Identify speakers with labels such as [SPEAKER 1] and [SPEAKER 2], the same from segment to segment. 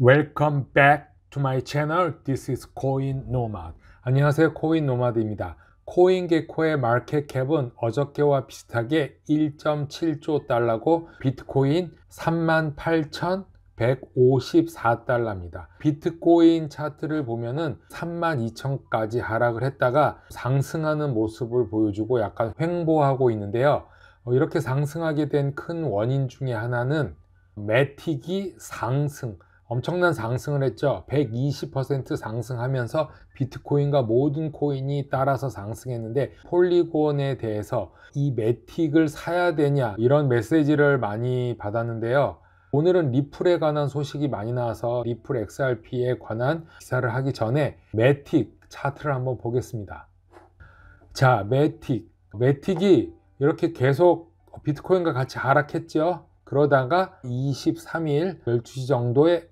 [SPEAKER 1] Welcome back to my channel. This is Coin Nomad. 안녕하세요. 코인 노마드입니다. 코인게코의 마켓캡은 어저께와 비슷하게 1.7조 달러고 비트코인 38,154달러입니다. 비트코인 차트를 보면은 32,000까지 하락을 했다가 상승하는 모습을 보여주고 약간 횡보하고 있는데요. 이렇게 상승하게 된 큰 원인 중에 하나는 매틱이 엄청난 상승을 했죠. 120% 상승하면서 비트코인과 모든 코인이 따라서 상승했는데, 폴리곤에 대해서 이 매틱을 사야 되냐 이런 메시지를 많이 받았는데요. 오늘은 리플에 관한 소식이 많이 나와서 리플 XRP에 관한 기사를 하기 전에 매틱 차트를 한번 보겠습니다. 자, 매틱이 이렇게 계속 비트코인과 같이 하락했죠. 그러다가 23일 12시 정도에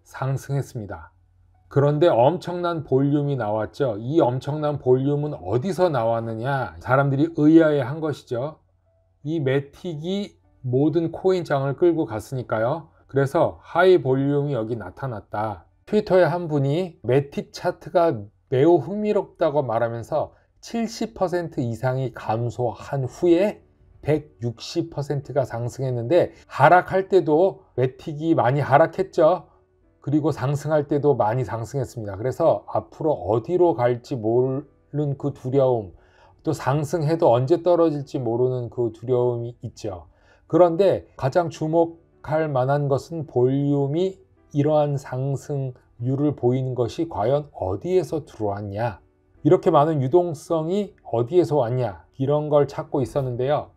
[SPEAKER 1] 상승했습니다. 그런데 엄청난 볼륨이 나왔죠. 이 엄청난 볼륨은 어디서 나왔느냐? 사람들이 의아해한 것이죠. 이 매틱이 모든 코인장을 끌고 갔으니까요. 그래서 하이 볼륨이 여기 나타났다. 트위터에 한 분이 매틱 차트가 매우 흥미롭다고 말하면서 70% 이상이 감소한 후에 160%가 상승했는데, 하락할 때도 매틱이 많이 하락했죠. 그리고 상승할 때도 많이 상승했습니다. 그래서 앞으로 어디로 갈지 모르는 그 두려움, 또 상승해도 언제 떨어질지 모르는 그 두려움이 있죠. 그런데 가장 주목할 만한 것은 볼륨이 이러한 상승률을 보이는 것이 과연 어디에서 들어왔냐, 이렇게 많은 유동성이 어디에서 왔냐, 이런 걸 찾고 있었는데요.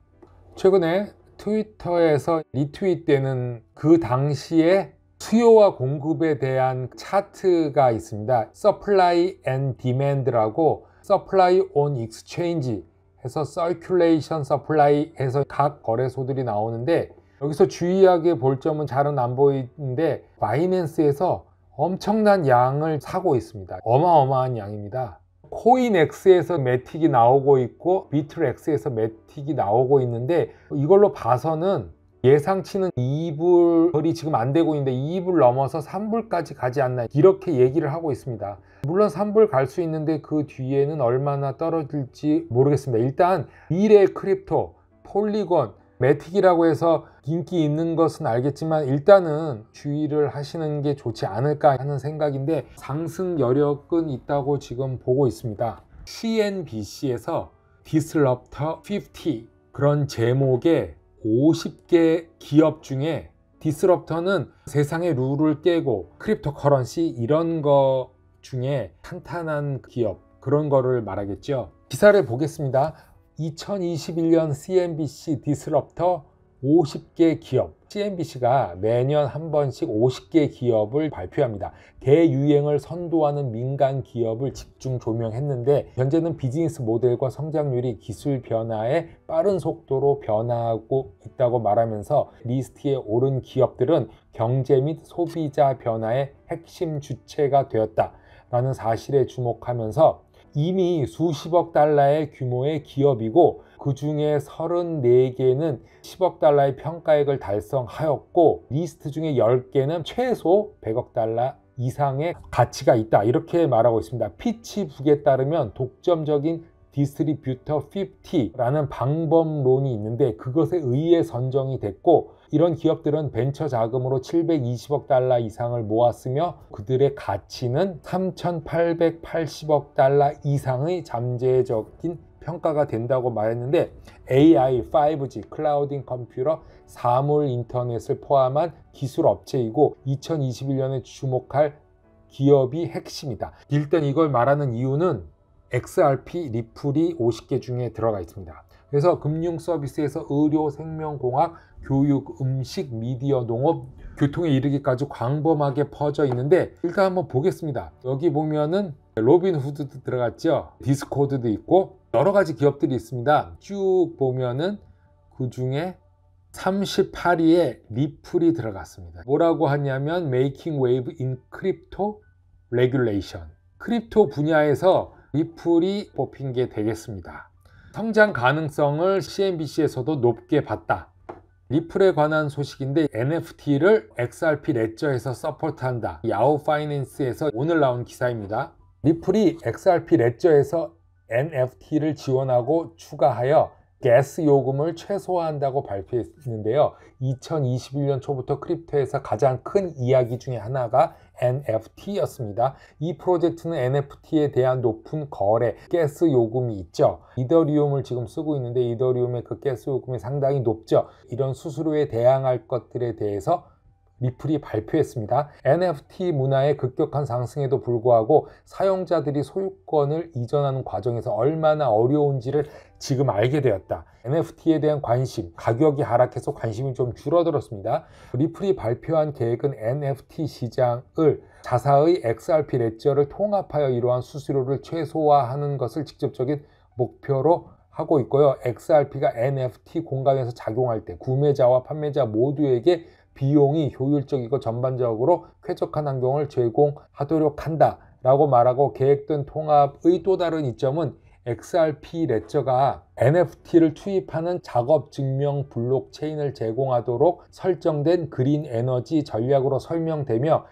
[SPEAKER 1] 최근에 트위터에서 리트윗되는 그 당시에 수요와 공급에 대한 차트가 있습니다. Supply and Demand라고, Supply on Exchange 해서 Circulation Supply 해서 각 거래소들이 나오는데, 여기서 주의하게 볼 점은 잘은 안 보이는데 바이낸스에서 엄청난 양을 사고 있습니다. 어마어마한 양입니다. 코인엑스에서 매틱이 나오고 있고 비트렉스에서 매틱이 나오고 있는데, 이걸로 봐서는 예상치는 2불이 지금 안 되고 있는데 2불 넘어서 3불까지 가지 않나, 이렇게 얘기를 하고 있습니다. 물론 3불 갈 수 있는데 그 뒤에는 얼마나 떨어질지 모르겠습니다. 일단 미래 크립토, 폴리곤, 매틱이라고 해서 인기 있는 것은 알겠지만 일단은 주의를 하시는 게 좋지 않을까 하는 생각인데, 상승 여력은 있다고 지금 보고 있습니다. CNBC에서 Disruptor 50 그런 제목의 50개 기업 중에, 디스럽터는 세상의 룰을 깨고 크립토 커런시 이런 거 중에 탄탄한 기업, 그런 거를 말하겠죠. 기사를 보겠습니다. 2021년 CNBC 디스럽터 50개 기업. CNBC가 매년 한 번씩 50개 기업을 발표합니다. 대유행을 선도하는 민간 기업을 집중 조명했는데, 현재는 비즈니스 모델과 성장률이 기술 변화에 빠른 속도로 변화하고 있다고 말하면서, 리스트에 오른 기업들은 경제 및 소비자 변화의 핵심 주체가 되었다라는 사실에 주목하면서, 이미 수십억 달러의 규모의 기업이고 그 중에 34개는 10억 달러의 평가액을 달성하였고, 리스트 중에 10개는 최소 100억 달러 이상의 가치가 있다, 이렇게 말하고 있습니다. 피치북에 따르면 독점적인 디스트리뷰터 50라는 방법론이 있는데, 그것에 의해 선정이 됐고, 이런 기업들은 벤처 자금으로 720억 달러 이상을 모았으며 그들의 가치는 3,880억 달러 이상의 잠재적인 평가가 된다고 말했는데, AI, 5G, 클라우딩 컴퓨터, 사물 인터넷을 포함한 기술 업체이고 2021년에 주목할 기업이 핵심이다. 일단 이걸 말하는 이유는 XRP, 리플이 50개 중에 들어가 있습니다. 그래서 금융 서비스에서 의료, 생명공학, 교육, 음식, 미디어, 농업, 교통에 이르기까지 광범하게 퍼져 있는데, 일단 한번 보겠습니다. 여기 보면은 로빈후드도 들어갔죠. 디스코드도 있고 여러 가지 기업들이 있습니다. 쭉 보면은 그 중에 38위에 리플이 들어갔습니다. 뭐라고 하냐면 Making Wave in Crypto Regulation. 크립토 분야에서 리플이 뽑힌 게 되겠습니다. 성장 가능성을 CNBC에서도 높게 봤다. 리플에 관한 소식인데 NFT를 XRP 레저에서 서포트한다. 야후 파이낸스에서 오늘 나온 기사입니다. 리플이 XRP 레저에서 NFT를 지원하고 추가하여 가스 요금을 최소화한다고 발표했는데요. 2021년 초부터 크립토에서 가장 큰 이야기 중에 하나가 NFT였습니다. 이 프로젝트는 NFT에 대한 높은 거래, 가스 요금이 있죠. 이더리움을 지금 쓰고 있는데 이더리움의 그 가스 요금이 상당히 높죠. 이런 수수료에 대항할 것들에 대해서 리플이 발표했습니다. NFT 문화의 급격한 상승에도 불구하고 사용자들이 소유권을 이전하는 과정에서 얼마나 어려운지를 지금 알게 되었다. NFT에 대한 관심, 가격이 하락해서 관심이 좀 줄어들었습니다. 리플이 발표한 계획은 NFT 시장을 자사의 XRP 레저를 통합하여 이러한 수수료를 최소화하는 것을 직접적인 목표로 하고 있고요. XRP가 NFT 공간에서 작용할 때 구매자와 판매자 모두에게 비용이 효율적이고 전반적으로 쾌적한 환경을 제공하도록 한다 라고 말하고, 계획된 통합의 또 다른 이점은 XRP 레저가 NFT를 투입하는 작업 증명 블록체인을 제공하도록 설정된 그린 에너지 전략으로 설명되며,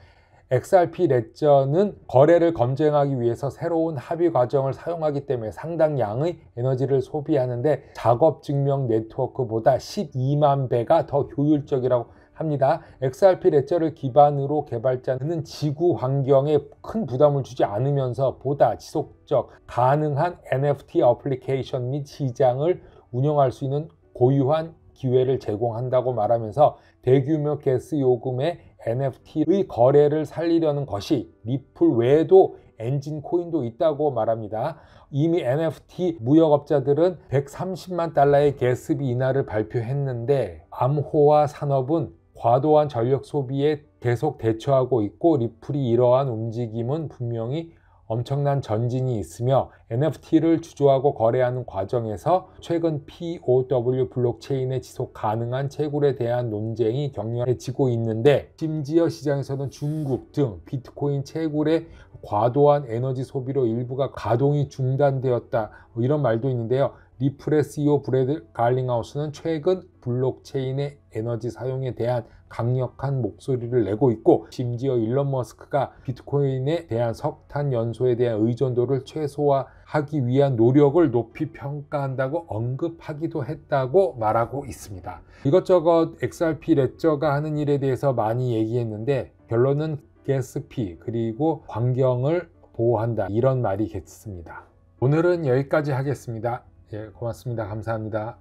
[SPEAKER 1] XRP 레저는 거래를 검증하기 위해서 새로운 합의 과정을 사용하기 때문에 상당량의 에너지를 소비하는데 작업 증명 네트워크보다 12만 배가 더 효율적이라고 합니다. XRP 레저를 기반으로 개발자는 지구 환경에 큰 부담을 주지 않으면서 보다 지속적 가능한 NFT 어플리케이션 및 시장을 운영할 수 있는 고유한 기회를 제공한다고 말하면서 대규모 가스 요금의 NFT의 거래를 살리려는 것이 리플 외에도 엔진 코인도 있다고 말합니다. 이미 NFT 무역업자들은 130만 달러의 가스비 인하를 발표했는데 암호화 산업은 과도한 전력 소비에 계속 대처하고 있고, 리플이 이러한 움직임은 분명히 엄청난 전진이 있으며 NFT를 주조하고 거래하는 과정에서 최근 POW 블록체인의 지속 가능한 채굴에 대한 논쟁이 격렬해지고 있는데, 심지어 시장에서는 중국 등 비트코인 채굴의 과도한 에너지 소비로 일부가 가동이 중단되었다, 이런 말도 있는데요. 리플의 CEO 브래드 갈링하우스는 최근 블록체인의 에너지 사용에 대한 강력한 목소리를 내고 있고, 심지어 일론 머스크가 비트코인에 대한 석탄 연소에 대한 의존도를 최소화하기 위한 노력을 높이 평가한다고 언급하기도 했다고 말하고 있습니다. 이것저것 XRP 레저가 하는 일에 대해서 많이 얘기했는데 결론은 가스피 그리고 환경을 보호한다, 이런 말이겠습니다. 오늘은 여기까지 하겠습니다. 예, 고맙습니다. 감사합니다.